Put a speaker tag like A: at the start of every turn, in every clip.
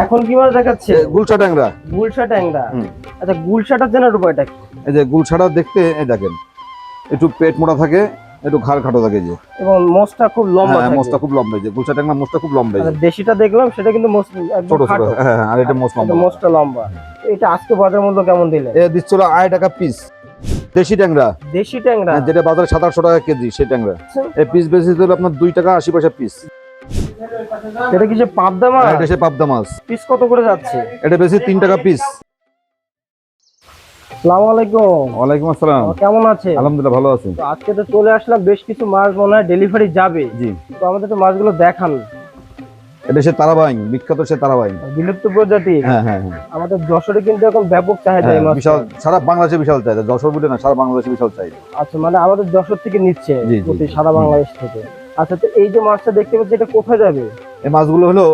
A: এখন কি মাছ দেখাচ্ছে?
B: গুলশা ট্যাংরা।
A: গুলশা ট্যাংরা। আচ্ছা, গুলশাটার চেনার উপায়টা কি?
B: এই যে গুলশাটা দেখতে এই দেখেন একটু পেট মোটা থাকে, একটু ঘাড় খাটো থাকে যে,
A: এবং মোষটা খুব লম্বা থাকে।
B: মোষটা খুব লম্বা, যে গুলশা ট্যাংরা মোষটা খুব লম্বা।
A: আচ্ছা, দেশিটা দেখলাম সেটা কিন্তু মোষ একদম
B: ছোট ছোট,
A: খাটো।
B: হ্যাঁ আর এটা মোষ লম্বা।
A: মোষটা লম্বা। এটা আজকে বাজার মূল্য কেমন দিলে?
B: এ দিচ্ছিল 8 টাকা পিস দেশি ট্যাংরা।
A: দেশি ট্যাংরা
B: যেটা বাজারে 700-800 টাকা কেজি সেই ট্যাংরা। এই পিস বেশি দিল আপনার 2 টাকা 80 পয়সা পিস।
A: এটা কি যে পাবদা মাছ?
B: এটা সে পাবদা মাছ।
A: পিস কত করে যাচ্ছে?
B: এটা বেশি 3 টাকা পিস।
A: আসসালামু আলাইকুম।
B: ওয়ালাইকুম আসসালাম।
A: কেমন আছে?
B: আলহামদুলিল্লাহ ভালো আছি।
A: তো আজকে তো চলে আসলাম, বেশ কিছু মাছ মনে হয় ডেলিভারি যাবে।
B: জি।
A: তো আমাদের তো মাছগুলো দেখান।
B: এটা সে তারাবাইন, বিখ্যাত সে তারাবাইন।
A: বিলুপ্ত প্রজাতি।
B: হ্যাঁ হ্যাঁ হ্যাঁ।
A: আমাদের যশোরে কিন্তু এখন ব্যাপক চাহিদা এই মাছ।
B: বিশাল, সারা বাংলাদেশে বিশাল চাহিদা। যশোর বলে না, সারা বাংলাদেশে বিশাল চাহিদা।
A: আচ্ছা, মানে আমাদের যশোর থেকে নিচ্ছে
B: জি, জি,
A: প্রতি
B: জি।
A: সারা বাংলাদেশ থেকে। আচ্ছা, তো এই যে মাছটা দেখতে পাচ্ছি এটা কোথায় যাবে?
B: এই মাছগুলো হলো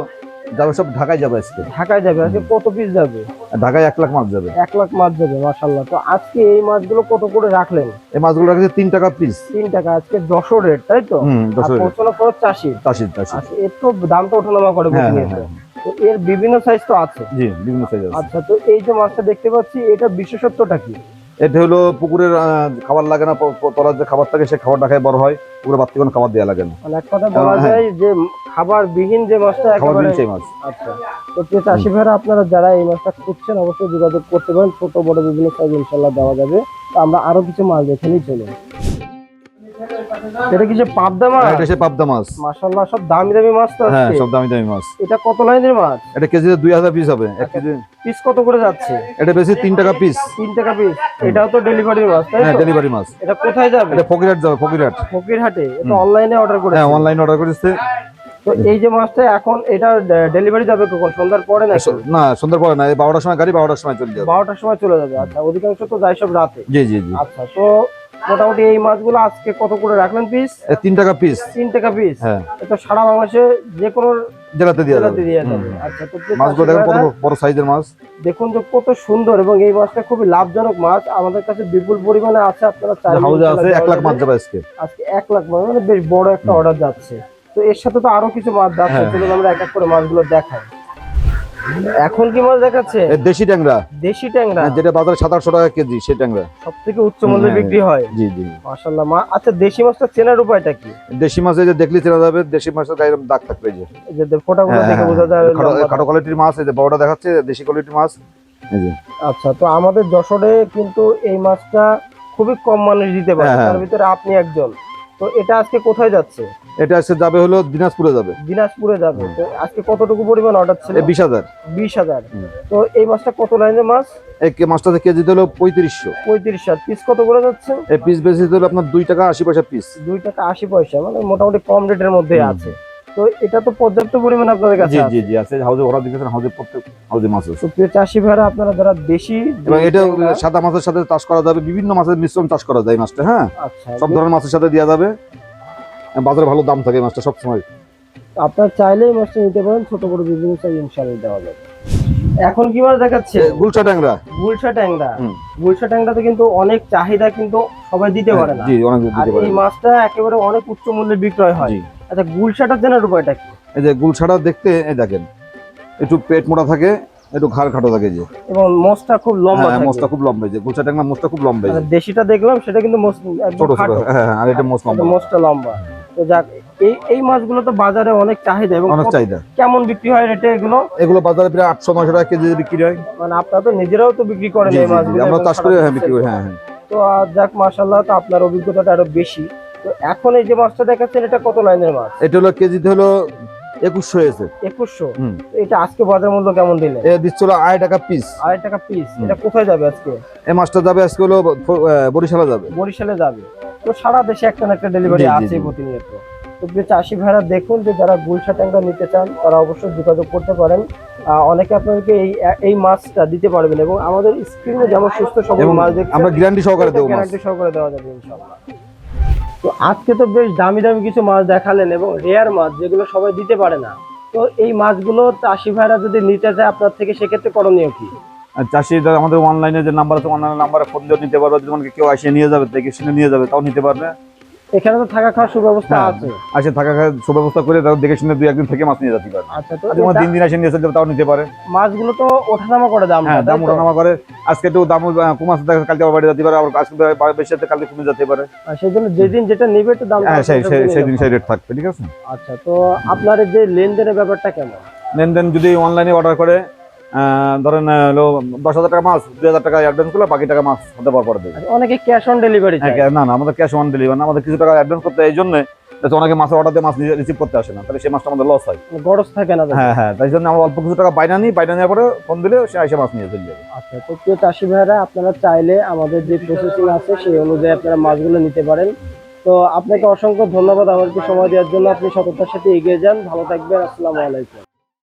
B: যাবে সব ঢাকায় যাবে আজকে।
A: ঢাকায় যাবে। আজকে কত পিস যাবে?
B: ঢাকায় 1 লাখ মাছ যাবে।
A: 1 লাখ মাছ যাবে, মাশাআল্লাহ। তো আজকে এই মাছগুলো কত করে রাখলেন?
B: এই মাছগুলো রাখছে 3 টাকা পিস।
A: 3 টাকা আজকে যশোর রেট, তাই তো?
B: যশোর রেট।
A: পৌঁছানো খরচ 80।
B: চাষি।
A: আচ্ছা, এর তো দামটা ওঠানামা করে
B: হ্যাঁ,
A: প্রতিনিয়ত।
B: হ্যাঁ,
A: তো এর বিভিন্ন সাইজ তো আছে।
B: জি, বিভিন্ন সাইজ আছে।
A: আচ্ছা, তো এই যে মাছটা দেখতে পাচ্ছি এটা বিশেষত্বটা কি?
B: এটা হলো পুকুরের খাবার লাগে না, তলার যে খাবার থাকে সেই খাবারটা খেয়ে বড় হয়। পুকুরে বাড়তি কোনো খাবার দেওয়া লাগে না।
A: মানে এক কথা বলা যায় যে খাবার বিহীন যে মাছটা
B: খাবার
A: একেবারে।
B: বিন সেই মাছ।
A: আচ্ছা, তো প্রিয় চাষি ভাইরা, আপনারা যারা এই মাছটা খুঁজছেন অবশ্যই যোগাযোগ করতে পারেন। ছোট বড় বিভিন্ন সাইজ ইনশাআল্লাহ দেওয়া যাবে। তো আমরা আরো কিছু মাছ দেখে নিই, চলুন। এটা কি যে পাবদা মাছ?
B: এটা সে পাবদা মাছ।
A: মাশাআল্লাহ, সব দামি দামি মাছ তো
B: হ্যাঁ,
A: আজকে।
B: সব দামি দামি মাছ।
A: এটা কত লাইনের মাছ?
B: এটা কেজিতে 2000 পিস হবে। 1 কেজি।
A: পিস কত করে যাচ্ছে?
B: এটা বেশি 3 টাকা পিস।
A: 3 টাকা পিস। এটাও তো ডেলিভারি মাছ, তাই
B: হ্যাঁ,
A: তো?
B: ডেলিভারি মাছ।
A: এটা কোথায় যাবে?
B: এটা ফকিরহাট যাবে, ফকিরহাট।
A: ফকিরহাটে। এটা অনলাইনে অর্ডার করেছে?
B: হ্যাঁ, অনলাইন অর্ডার করেছে।
A: তো এই যে মাছটা এখন এটা ডেলিভারি যাবে কখন? সন্ধ্যার পরে নাকি?
B: না, সন্ধ্যার পরে না, এই 12টার সময় গাড়ি, 12টার সময় চলে যাবে।
A: 12টার সময় চলে যাবে। আচ্ছা, অধিকাংশ তো যায় সব রাতে।
B: জি জি জি।
A: আচ্ছা, তো মোটামুটি এই মাছগুলো আজকে কত করে রাখলেন পিস?
B: 3 টাকা পিস।
A: 3 টাকা পিস।
B: হ্যাঁ।
A: এটা সারা বাংলাদেশে যে কোনো
B: জেলাতে দিয়ে
A: জেলাতে
B: যাবে।
A: দিয়ে যাবে। আচ্ছা, তো
B: মাছগুলো দেখেন কত বড় সাইজের মাছ।
A: দেখুন যে কত সুন্দর, এবং এই মাছটা খুবই লাভজনক মাছ। আমাদের কাছে বিপুল পরিমাণে আছে, আপনারা চাইলে
B: হাউজে আছে 1 লাখ মাছ যাবে আজকে।
A: আজকে 1 লাখ মাছ, মানে বেশ বড় একটা অর্ডার যাচ্ছে। তো এর সাথে তো আরো কিছু মাছ যাচ্ছে, চলুন আমরা এক এক করে মাছগুলো দেখাই। এখন কি মাছ দেখাচ্ছে?
B: দেশি ট্যাংরা।
A: দেশি ট্যাংরা।
B: যেটা বাজারে 700-800 টাকা কেজি সেই ট্যাংরা।
A: সবথেকে উচ্চ মূল্যে বিক্রি হয়।
B: জি জি।
A: মাশাআল্লাহ। আচ্ছা, দেশি মাছটা চেনার উপায়টা কি?
B: দেশি মাছ এই যে দেখলে চেনা যাবে। দেশি মাছের গায়ে এরকম দাগ থাকবে যে,
A: এই যে ফোঁটাগুলো দেখে বোঝা যায়
B: খাটো কোয়ালিটির মাছ। এই যে বড়টা দেখাচ্ছে দেশি কোয়ালিটির মাছ। এই যে।
A: আচ্ছা, তো আমাদের যশোরে কিন্তু এই মাছটা খুবই কম মানুষ দিতে পারে, তার ভিতরে আপনি একজন। তো এটা আজকে কোথায় যাচ্ছে?
B: এটা আজকে যাবে হলো দিনাজপুরে যাবে।
A: দিনাজপুরে যাবে। তো আজকে কতটুকু পরিমাণ অর্ডার ছিল?
B: 20,000।
A: 20,000। তো এই মাছটা কত লাইনের মাছ?
B: এই মাছটাতে কেজি হলো 3500।
A: 35,000। পিস কত করে যাচ্ছে?
B: এই পিস বেশি হলো আপনার 2 টাকা 80 পয়সা পিস।
A: 2 টাকা 80 পয়সা, মানে মোটামুটি কম রেটের মধ্যে আছে। তো এটা তো পর্যাপ্ত পরিমাণ আপনাদের কাছে
B: জি
A: আছে।
B: জি জি আছে। হাউজে ওরা দিতেছেন, হাউজে প্রত্যেক হাউজে মাছ আছে।
A: তো প্রিয় চাষি ভাইরা, আপনারা যারা দেশি
B: এবং এটা সাদা মাছের সাথে চাষ করা যাবে, বিভিন্ন মাছের মিশ্রণ চাষ করা যায় এই মাছটা। হ্যাঁ,
A: আচ্ছা,
B: সব ধরনের মাছের সাথে দেওয়া যাবে। বাজারে ভালো দাম থাকে এই মাছটা সব সময়।
A: আপনারা চাইলে এই মাছটা নিতে পারেন, ছোট বড় বিভিন্ন সাইজ ইনশাআল্লাহ দেওয়া যাবে। এখন কি মাছ দেখাচ্ছে?
B: গুলশা ট্যাংরা।
A: গুলশা ট্যাংরা। গুলশা ট্যাংরাতে কিন্তু অনেক চাহিদা, কিন্তু সবাই দিতে পারে না।
B: জি, অনেক
A: আর
B: দিতে পারে।
A: এই মাছটা একেবারে অনেক উচ্চ মূল্যে বিক্রয় হয়।
B: জি।
A: আচ্ছা, গুলশাটার চেনার উপায়টা কি?
B: এই যে গুলশাটা দেখতে এই দেখেন একটু পেট মোটা থাকে, একটু ঘাড় খাটো থাকে যে,
A: এবং মোষটা খুব লম্বা থাকে।
B: মোষটা খুব লম্বা। যে গুলশা ট্যাংরা মোষটা খুব লম্বা।
A: মানে দেশিটা দেখলাম সেটা কিন্তু মোষ একদম
B: ছোট ছোট।
A: খাটো।
B: হ্যাঁ, আর এটা মোষ লম্বা।
A: মোষটা লম্বা। তো যাক, এই মাছগুলো তো বাজারে অনেক চাহিদা, এবং
B: অনেক চাহিদা।
A: কেমন বিক্রি হয় রেটে এগুলো?
B: এগুলো বাজারে প্রায় 800-900 টাকা কেজি বিক্রি হয়।
A: মানে আপনারা তো নিজেরাও তো বিক্রি করেন এই মাছগুলো?
B: আমরা চাষ করে বিক্রি করি। হ্যাঁ হ্যাঁ।
A: তো যাক, মাশাআল্লাহ, তো আপনার অভিজ্ঞতাটা আরো বেশি। তো এখন এই যে মাছটা দেখাচ্ছেন এটা কত লাইনের মাছ?
B: এটা হলো কেজিতে হলো 2100 হয়েছে।
A: 2100। এটা আজকে বাজার মূল্য কেমন দিলে?
B: এ দিচ্ছিল 8 টাকা পিস।
A: 8 টাকা পিস। এটা কোথায় যাবে আজকে?
B: এই মাছটা যাবে আজকে হলো বরিশালে যাবে।
A: বরিশালে যাবে। তো সারা দেশে একটা না একটা ডেলিভারি আছে প্রতিনিয়ত। তো প্রিয় চাষি ভাইরা, দেখুন যে যারা গুলশা ট্যাংরা নিতে চান তারা অবশ্যই যোগাযোগ করতে পারেন। অনেকে আপনাদেরকে এই মাছটা দিতে পারবেন, এবং আমাদের স্ক্রিনে যেমন সুস্থ সবল মাছ দেখছেন,
B: আমরা গ্যারান্টি সহকারে দেব।
A: গ্যারান্টি সহকারে দেওয়া যাবে ইনশাআল্লাহ। তো আজকে তো বেশ দামি দামি কিছু মাছ দেখালেন, এবং রেয়ার মাছ যেগুলো সবাই দিতে পারে না। তো এই মাছগুলো চাষি ভাইরা যদি নিতে চায় আপনার থেকে, সেক্ষেত্রে করণীয় কি?
B: চাষি আমাদের অনলাইনে যে নাম্বার আছে, অনলাইন নাম্বারে ফোন দিয়ে নিতে পারবে। যদি কেউ এসে নিয়ে যাবে, দেখে শুনে নিয়ে যাবে, তাও নিতে পারবে।
A: এখানে তো থাকা খাওয়ার সুব্যবস্থা
B: হ্যাঁ,
A: আছে।
B: আসে থাকা খাওয়ার সুব্যবস্থা করে তারা দেখে শুনে 2-1 দিন থেকে মাছ নিয়ে যেতে পারে।
A: আচ্ছা, তো
B: আর তোমার
A: এটা-
B: 3 দিন এসে নিয়ে চলতে তাও নিতে পারে।
A: মাছগুলো তো ওঠানামা করে দাম,
B: হ্যাঁ, দাম ওঠানামা করে। আজকে একটু দাম কম আছে, কালকে আবার বেড়ে যেতে পারে, আবার আজকে বেশি আছে কালকে কমে যেতে পারে।
A: সেই জন্য যেদিন যেটা নিবে একটু দাম।
B: হ্যাঁ, সেই দিন সেই রেট থাকবে, ঠিক আছে।
A: আচ্ছা, তো আপনার এই যে লেনদেনের ব্যাপারটা কেমন?
B: লেনদেন যদি অনলাইনে অর্ডার করে ধরেন হলো 10,000 টাকা মাছ, 2,000 টাকা অ্যাডভান্স করলে বাকি টাকা মাছ হাতে পাওয়ার পরে দেবে।
A: আচ্ছা, অনেকে ক্যাশ অন ডেলিভারি চায়।
B: হ্যাঁ, না আমাদের ক্যাশ অন ডেলিভারি না, আমাদের কিছু টাকা অ্যাডভান্স করতে এই জন্য যাতে অনেকে মাছের অর্ডার দিয়ে মাছ রিসিভ করতে আসে না, তাহলে সেই মাছটা আমাদের লস হয়।
A: গরজ থাকে না তাদের।
B: হ্যাঁ, তাই জন্য আমরা অল্প কিছু টাকা বাইনা নিই, বাইনা নেওয়ার পরে ফোন দিলে সে এসে মাছ নিয়ে চলে যাবে।
A: আচ্ছা, তো প্রিয় চাষি ভাইরা, আপনারা চাইলে আমাদের যে প্রসেসিং আছে সেই অনুযায়ী আপনারা মাছগুলো নিতে পারেন। তো আপনাকে অসংখ্য ধন্যবাদ আমাদেরকে সময় দেওয়ার জন্য। আপনি সততার সাথে এগিয়ে যান, ভালো থাকবেন, আসসালামু আলাইকুম।